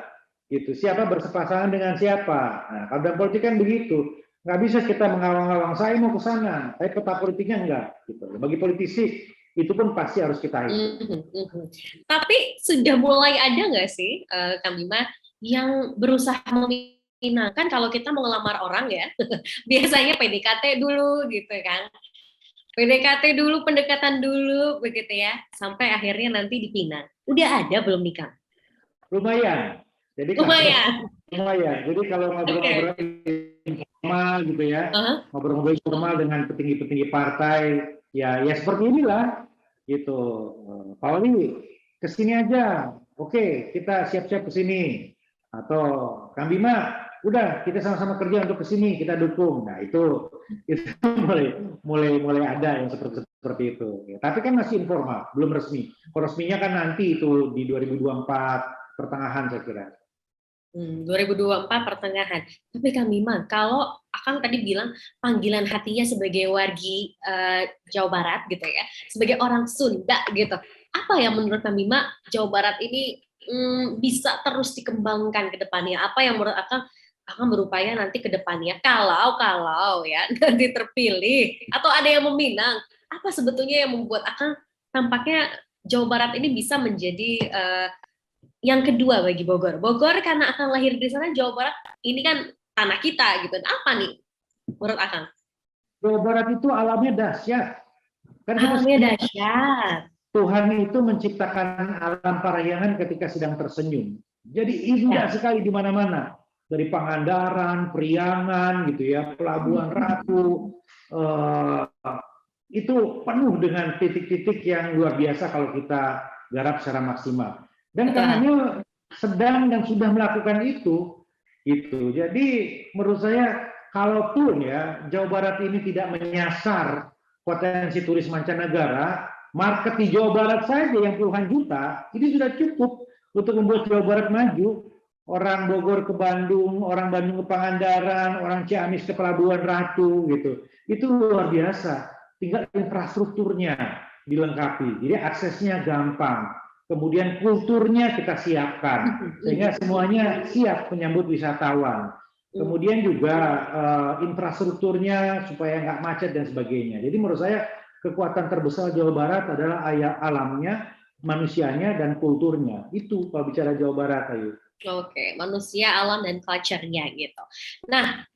Gitu. Siapa bersepasangan dengan siapa? Nah, kalau dalam politik kan begitu. Nggak bisa kita mengawang-awang saya mau ke sana, tapi peta politiknya enggak. Gitu. Bagi politisi itu pun pasti harus kita hitung. Tapi sudah mulai ada nggak sih, Kang Bima, yang berusaha meminangkan kalau kita mau ngelamar orang ya, biasanya PDKT dulu gitu kan. PDKT dulu, pendekatan dulu, begitu ya, sampai akhirnya nanti dipinang. Udah ada belum nih, Kang? Lumayan. Jadi lumayan. Jadi kalau ngobrol-ngobrol informal gitu ya, ngobrol-ngobrol informal dengan petinggi-petinggi partai, ya seperti inilah gitu. Pak Wali kesini aja, oke kita siap-siap kesini, atau Kang Bima udah kita sama-sama kerja untuk kesini, kita dukung. Nah itu mulai ada yang seperti itu ya. Tapi kan masih informal, belum resmi. Kalau resminya kan nanti itu di 2024 pertengahan saya kira. 2024 pertengahan. Tapi Kang Bima, kalau Akang tadi bilang panggilan hatinya sebagai wargi Jawa Barat gitu ya, sebagai orang Sunda gitu. Apa yang menurut Kang Bima Jawa Barat ini bisa terus dikembangkan ke depannya? Apa yang menurut Akang berupaya nanti ke depannya kalau ya nanti terpilih atau ada yang meminang, apa sebetulnya yang membuat Akang tampaknya Jawa Barat ini bisa menjadi yang kedua bagi Bogor. Bogor karena Akang lahir di sana, Jawa Barat ini kan tanah kita gitu. Apa nih menurut Akang? Jawa Barat itu alamnya dahsyat. Kan alamnya dahsyat. Tuhan itu menciptakan alam parahyangan ketika sedang tersenyum. Jadi indah sekali di mana-mana. Dari Pangandaran, Priangan gitu ya, Pelabuhan Ratu, itu penuh dengan titik-titik yang luar biasa kalau kita garap secara maksimal. Dan karena sedang dan sudah melakukan itu, gitu. Jadi menurut saya, kalaupun ya Jawa Barat ini tidak menyasar potensi turis mancanegara, market di Jawa Barat saja yang puluhan juta, ini sudah cukup untuk membuat Jawa Barat maju. Orang Bogor ke Bandung, orang Bandung ke Pangandaran, orang Ciamis ke Pelabuhan Ratu, gitu. Itu luar biasa. Tinggal infrastrukturnya dilengkapi, jadi aksesnya gampang. Kemudian kulturnya kita siapkan, sehingga semuanya siap menyambut wisatawan. Kemudian juga infrastrukturnya supaya nggak macet dan sebagainya. Jadi menurut saya kekuatan terbesar Jawa Barat adalah alamnya, manusianya, dan kulturnya. Itu kalau bicara Jawa Barat, Ayu. Oke, manusia, alam, dan culture-nya gitu. Nah,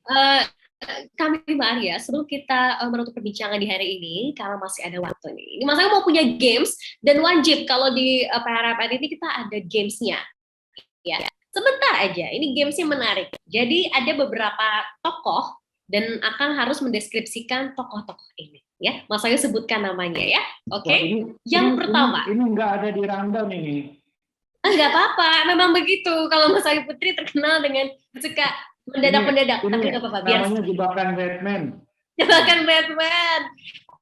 kami Maria, sebelum kita menutup perbincangan di hari ini, karena masih ada waktu nih. Ini Mas Angga mau punya games, dan wajib kalau di PRPN ini kita ada games-nya. Ya, sebentar aja, ini games-nya menarik. Jadi ada beberapa tokoh, dan akan harus mendeskripsikan tokoh-tokoh ini. Ya, Mas Angga sebutkan namanya ya. Oke, yang pertama. Ini nggak ada di rundown ini. Nggak apa-apa, memang begitu. Kalau Mas Ayu Putri terkenal dengan suka mendadak-mendadak, tapi nggak apa-apa. Namanya jebakan Batman. Jebakan Batman.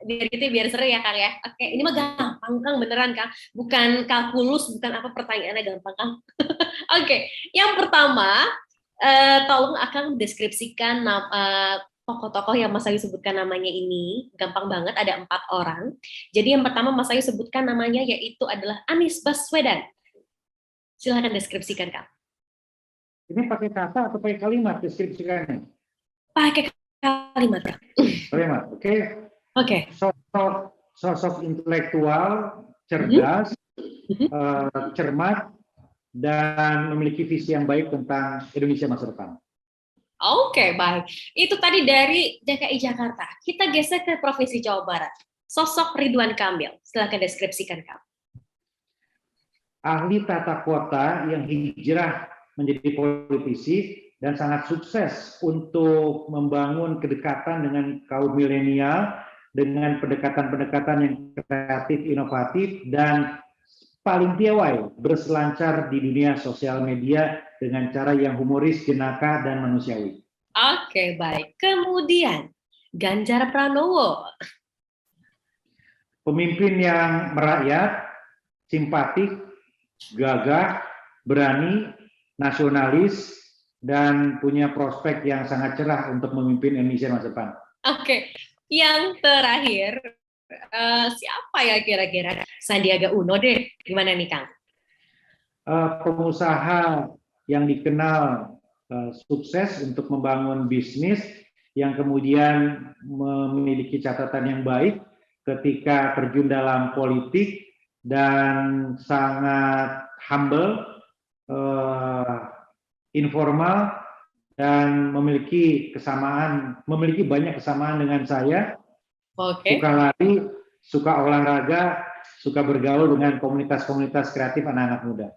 Biar gitu biar seru ya Kang ya. Oke, ini mah gampang Kang, beneran Kang. Bukan kalkulus, bukan apa pertanyaannya gampang Kang. Oke, yang pertama tolong Akang deskripsikan tokoh-tokoh yang Mas Ayu sebutkan namanya ini. Gampang banget, ada 4 orang. Jadi yang pertama Mas Ayu sebutkan namanya yaitu adalah Anies Baswedan. Silahkan deskripsikan Kang. Ini pakai kata atau pakai kalimat deskripsikannya? Pakai kalimat Kang. Kalimat, oke. Oke. Sosok intelektual, cerdas, cermat, dan memiliki visi yang baik tentang Indonesia masa depan. Oke, baik. Itu tadi dari DKI Jakarta. Kita geser ke Provinsi Jawa Barat. Sosok Ridwan Kamil. Silahkan deskripsikan, Kang. Ahli tata kota yang hijrah menjadi politisi dan sangat sukses untuk membangun kedekatan dengan kaum milenial dengan pendekatan-pendekatan yang kreatif, inovatif, dan paling piawai berselancar di dunia sosial media dengan cara yang humoris, jenaka, dan manusiawi. Oke, baik. Kemudian, Ganjar Pranowo. Pemimpin yang merakyat, simpatik, gagah, berani, nasionalis, dan punya prospek yang sangat cerah untuk memimpin Indonesia masa depan. Oke, yang terakhir, siapa ya kira-kira? Sandiaga Uno deh. Gimana nih, Kang? Pengusaha yang dikenal sukses untuk membangun bisnis yang kemudian memiliki catatan yang baik ketika terjun dalam politik dan sangat humble, informal, dan memiliki banyak kesamaan dengan saya. Oke. Suka lari, suka olahraga, suka bergaul dengan komunitas-komunitas kreatif anak-anak muda.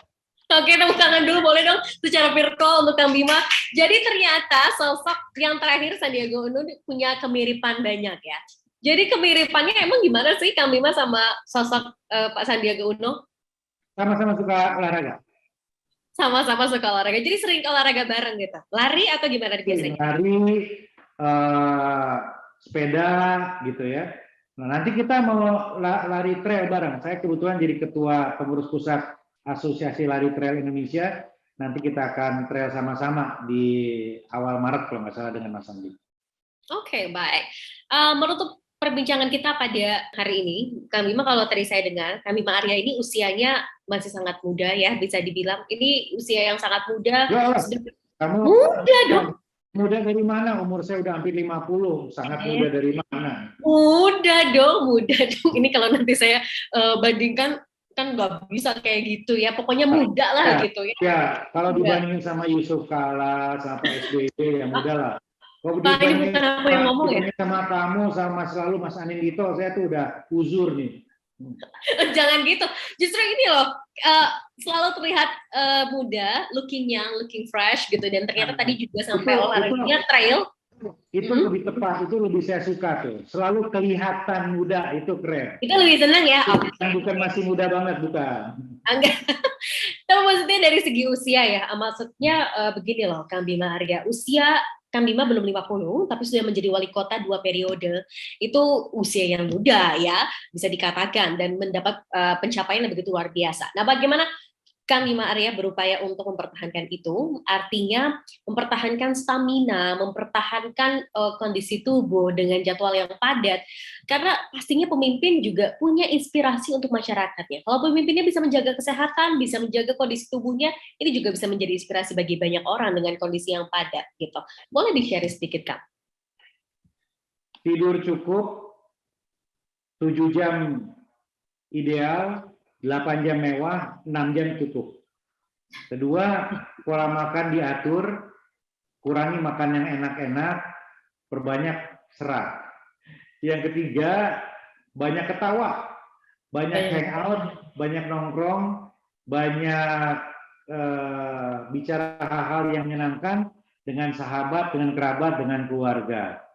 Oke, tepuk tangan dulu boleh dong secara virtual untuk Kang Bima. Jadi ternyata sosok yang terakhir Sandiaga Uno punya kemiripan banyak ya. Jadi kemiripannya emang gimana sih Kang Bima sama sosok Pak Sandiaga Uno? Sama-sama suka olahraga. Sama-sama suka olahraga. Jadi sering olahraga bareng gitu. Lari atau gimana biasanya? Lari, sepeda gitu ya. Nah, nanti kita mau lari trail bareng. Saya kebetulan jadi ketua pengurus pusat Asosiasi Lari Trail Indonesia. Nanti kita akan trail sama-sama di awal Maret kalau nggak salah dengan Mas Andi. Oke, baik. Menutup perbincangan kita pada hari ini, Kang Bima kalau tadi saya dengar, Kang Bima Arya ini usianya masih sangat muda ya, bisa dibilang. Ini usia yang sangat muda. Ya, kamu muda dong. Muda dari mana? Umur saya udah hampir 50. Sangat muda dari mana? Muda dong. Ini kalau nanti saya bandingkan, kan nggak bisa kayak gitu ya. Pokoknya muda lah gitu ya. Ya, kalau dibandingin sama Yusuf Kala, sama SBY, ya muda lah. Kalau dibandingin bukan aku yang ngomong ya. Sama kamu, sama selalu Mas Anindito, saya tuh udah uzur nih. Jangan gitu. Justru ini loh, selalu terlihat muda, looking young, looking fresh gitu. Dan ternyata tadi juga sampai olahraganya trail. Itu lebih tepat, itu lebih saya suka tuh. Selalu kelihatan muda, itu keren. Itu lebih senang ya? Bukan masih muda banget, bukan. Enggak. Tapi maksudnya dari segi usia ya, maksudnya begini loh Kang Bima Arya, usia Kang Bima belum 50, tapi sudah menjadi wali kota 2 periode. Itu usia yang muda ya, bisa dikatakan, dan mendapat pencapaian yang begitu luar biasa. Nah, bagaimana Kang Bima Arya berupaya untuk mempertahankan itu? Artinya mempertahankan stamina, mempertahankan kondisi tubuh dengan jadwal yang padat. Karena pastinya pemimpin juga punya inspirasi untuk masyarakatnya. Kalau pemimpinnya bisa menjaga kesehatan, bisa menjaga kondisi tubuhnya, ini juga bisa menjadi inspirasi bagi banyak orang dengan kondisi yang padat gitu. Boleh di-share sedikit, Kang? Tidur cukup, 7 jam ideal, 8 jam mewah, 6 jam cukup. Kedua, pola makan diatur, kurangi makan yang enak-enak, perbanyak serat. Yang ketiga, banyak ketawa, banyak hangout, banyak nongkrong, banyak bicara hal-hal yang menyenangkan dengan sahabat, dengan kerabat, dengan keluarga.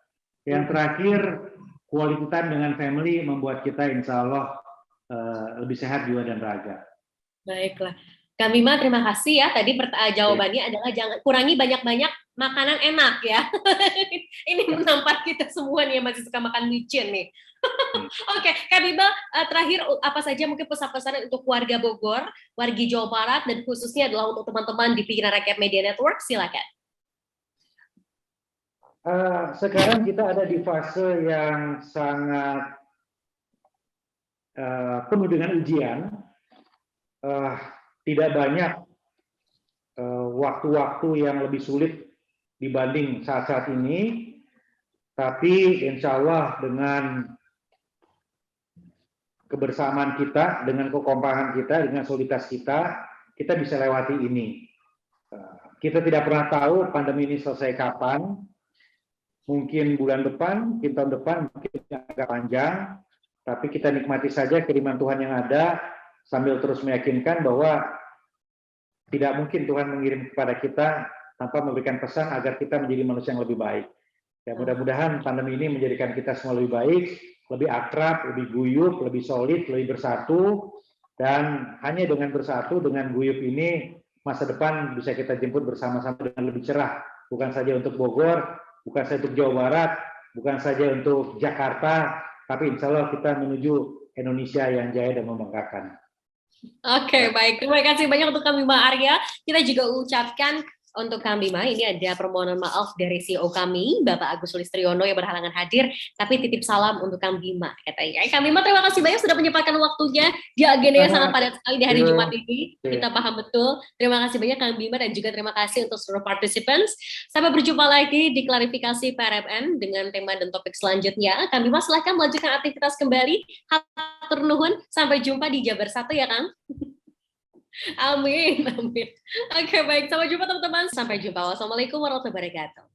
Yang terakhir, quality time dengan family membuat kita insya Allah lebih sehat jiwa dan raga. Baiklah. Kang Bima, terima kasih ya. Tadi jawabannya adalah jangan kurangi banyak-banyak makanan enak ya. Ini menampar kita semua nih yang masih suka makan micin nih. Oke, Kang Bima, terakhir apa saja mungkin pesan-pesan untuk warga Bogor, warga Jawa Barat, dan khususnya adalah untuk teman-teman di Pikiran Rakyat Media Network, silakan. Sekarang kita ada di fase yang sangat penuh dengan ujian. Tidak banyak waktu-waktu yang lebih sulit dibanding saat-saat ini, tapi insya Allah dengan kebersamaan kita, dengan kekompakan kita, dengan soliditas kita, kita bisa lewati ini. Kita tidak pernah tahu pandemi ini selesai kapan, mungkin bulan depan, mungkin tahun depan, mungkin agak panjang, tapi kita nikmati saja kiriman Tuhan yang ada, sambil terus meyakinkan bahwa tidak mungkin Tuhan mengirim kepada kita tanpa memberikan pesan agar kita menjadi manusia yang lebih baik. Ya, mudah-mudahan pandemi ini menjadikan kita semua lebih baik, lebih akrab, lebih guyup, lebih solid, lebih bersatu, dan hanya dengan bersatu, dengan guyup ini, masa depan bisa kita jemput bersama-sama dengan lebih cerah. Bukan saja untuk Bogor, bukan saja untuk Jawa Barat, bukan saja untuk Jakarta, tapi insya Allah kita menuju Indonesia yang jaya dan membanggakan. Oke, baik. Terima kasih banyak untuk Kang Bima Arya. Kita juga ucapkan untuk Kang Bima, ini ada permohonan maaf dari CEO kami, Bapak Agus Sulistriono yang berhalangan hadir, tapi titip salam untuk Kang Bima, katanya. Kang Bima, terima kasih banyak sudah menyempatkan waktunya di agenda yang sangat padat sekali di hari Jumat ini. Kita paham betul. Terima kasih banyak Kang Bima dan juga terima kasih untuk seluruh participants. Sampai berjumpa lagi di klarifikasi PRMN dengan tema dan topik selanjutnya. Kang Bima, silahkan melanjutkan aktivitas kembali. Hatur nuhun, sampai jumpa di Jabar 1 ya Kang. Amin, amin. Oke, baik. Sampai jumpa teman-teman. Sampai jumpa. Wassalamualaikum warahmatullahi wabarakatuh.